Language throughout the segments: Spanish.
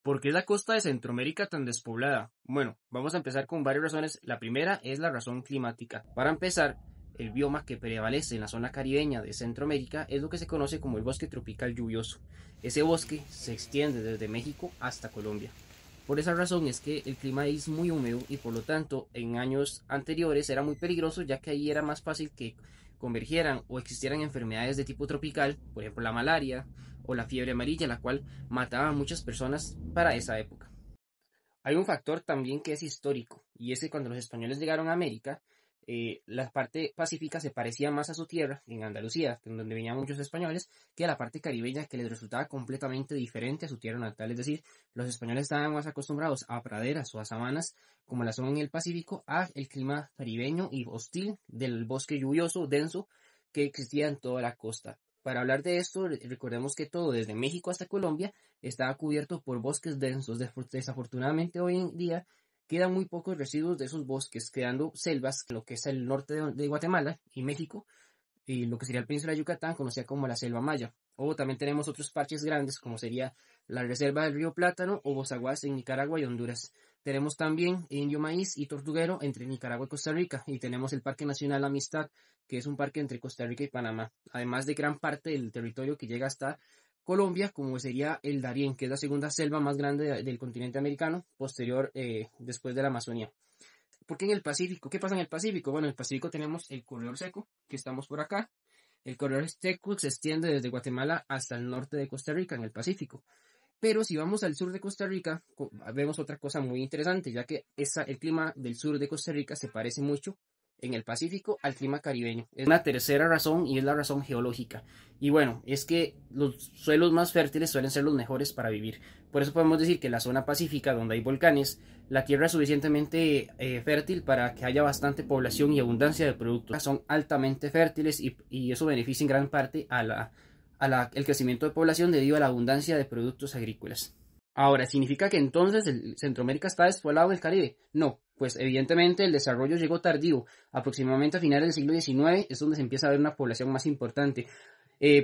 ¿Por qué es la costa de Centroamérica tan despoblada? Bueno, vamos a empezar con varias razones. La primera es la razón climática. Para empezar, el bioma que prevalece en la zona caribeña de Centroamérica es lo que se conoce como el bosque tropical lluvioso. Ese bosque se extiende desde México hasta Colombia. Por esa razón es que el clima ahí es muy húmedo y por lo tanto en años anteriores era muy peligroso, ya que ahí era más fácil que convergieran o existieran enfermedades de tipo tropical, por ejemplo la malaria o la fiebre amarilla, la cual mataba a muchas personas para esa época. Hay un factor también que es histórico, y es que cuando los españoles llegaron a América, la parte pacífica se parecía más a su tierra, en Andalucía, en donde venían muchos españoles, que a la parte caribeña, que les resultaba completamente diferente a su tierra natal. Es decir, los españoles estaban más acostumbrados a praderas o a sabanas, como la son en el Pacífico, a el clima caribeño y hostil del bosque lluvioso, denso, que existía en toda la costa. Para hablar de esto, recordemos que todo, desde México hasta Colombia, estaba cubierto por bosques densos. Desafortunadamente hoy en día quedan muy pocos residuos de esos bosques, quedando selvas, lo que es el norte de Guatemala y México, y lo que sería el península de Yucatán, conocida como la selva maya. O también tenemos otros parches grandes, como sería la reserva del río Plátano o Bozaguas en Nicaragua y Honduras. Tenemos también Indio Maíz y Tortuguero entre Nicaragua y Costa Rica, y tenemos el Parque Nacional Amistad, que es un parque entre Costa Rica y Panamá, además de gran parte del territorio que llega hasta Colombia, como sería el Darién, que es la segunda selva más grande del continente americano, posterior después de la Amazonía. ¿Por qué en el Pacífico? ¿Qué pasa en el Pacífico? Bueno, en el Pacífico tenemos el corredor seco, que estamos por acá. El corredor seco se extiende desde Guatemala hasta el norte de Costa Rica, en el Pacífico. Pero si vamos al sur de Costa Rica, vemos otra cosa muy interesante, ya que el clima del sur de Costa Rica se parece mucho en el Pacífico al clima caribeño. Es una tercera razón y es la razón geológica. Y bueno, es que los suelos más fértiles suelen ser los mejores para vivir. Por eso podemos decir que la zona pacífica, donde hay volcanes, la tierra es suficientemente fértil para que haya bastante población y abundancia de productos. Son altamente fértiles y eso beneficia en gran parte el crecimiento de población debido a la abundancia de productos agrícolas. Ahora, ¿significa que entonces Centroamérica está despoblado del Caribe? No, pues evidentemente el desarrollo llegó tardío, aproximadamente a finales del siglo XIX es donde se empieza a ver una población más importante.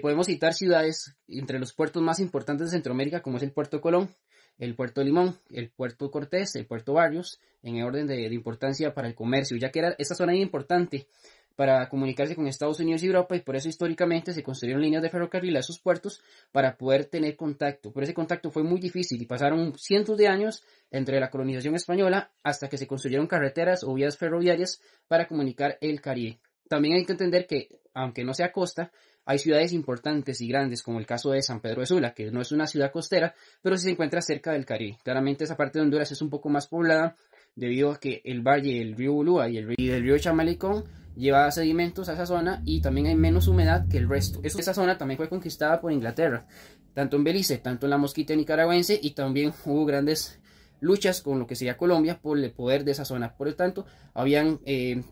Podemos citar ciudades entre los puertos más importantes de Centroamérica, como es el Puerto Colón, el Puerto Limón, el Puerto Cortés, el Puerto Barrios, en orden de importancia para el comercio, ya que esta zona era importante para comunicarse con Estados Unidos y Europa, y por eso históricamente se construyeron líneas de ferrocarril a esos puertos para poder tener contacto. Pero ese contacto fue muy difícil y pasaron cientos de años entre la colonización española hasta que se construyeron carreteras o vías ferroviarias para comunicar el Caribe. También hay que entender que, aunque no sea costa, hay ciudades importantes y grandes, como el caso de San Pedro de Sula, que no es una ciudad costera, pero sí se encuentra cerca del Caribe. Claramente esa parte de Honduras es un poco más poblada, debido a que el valle del río Ulúa y del río Chamalicón lleva sedimentos a esa zona y también hay menos humedad que el resto. Esa zona también fue conquistada por Inglaterra, tanto en Belice, tanto en la Mosquita nicaragüense, y también hubo grandes luchas con lo que sería Colombia por el poder de esa zona. Por lo tanto, habían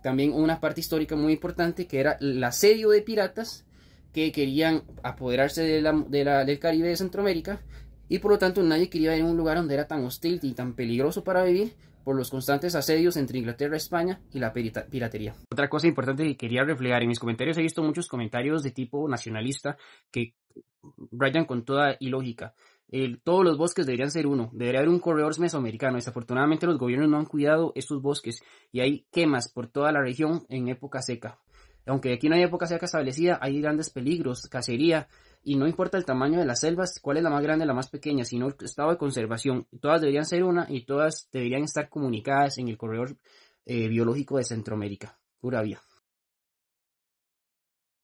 también una parte histórica muy importante que era el asedio de piratas que querían apoderarse del Caribe de Centroamérica, y por lo tanto nadie quería ir a un lugar donde era tan hostil y tan peligroso para vivir por los constantes asedios entre Inglaterra, España y la piratería. Otra cosa importante que quería reflejar en mis comentarios, he visto muchos comentarios de tipo nacionalista que rayan con toda ilógica. Todos los bosques deberían ser uno, debería haber un corredor mesoamericano. Desafortunadamente los gobiernos no han cuidado estos bosques y hay quemas por toda la región en época seca. Aunque aquí no hay época seca establecida, hay grandes peligros, cacería, y no importa el tamaño de las selvas, cuál es la más grande, la más pequeña, sino el estado de conservación. Todas deberían ser una y todas deberían estar comunicadas en el corredor biológico de Centroamérica. Pura vida.